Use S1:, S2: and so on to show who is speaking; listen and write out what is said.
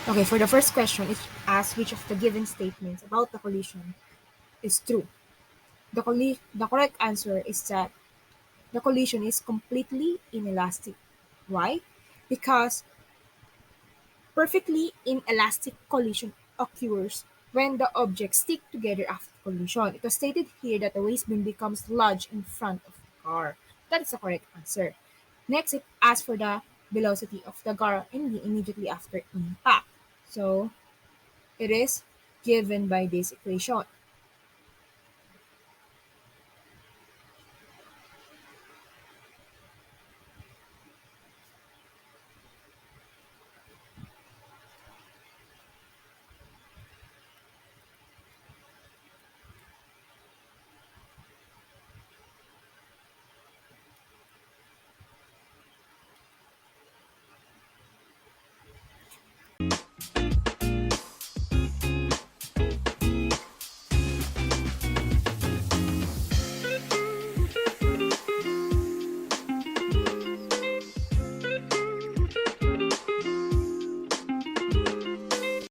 S1: Okay, for the first question, it asks which of the given statements about the collision is true. The correct answer is that the collision is completely inelastic. Why? Because perfectly inelastic collision occurs when the objects stick together after collision. It was stated here that the waste bin becomes lodged in front of the car. That is the correct answer. Next, it asks for the velocity of the car immediately after impact. So, it is given by this equation.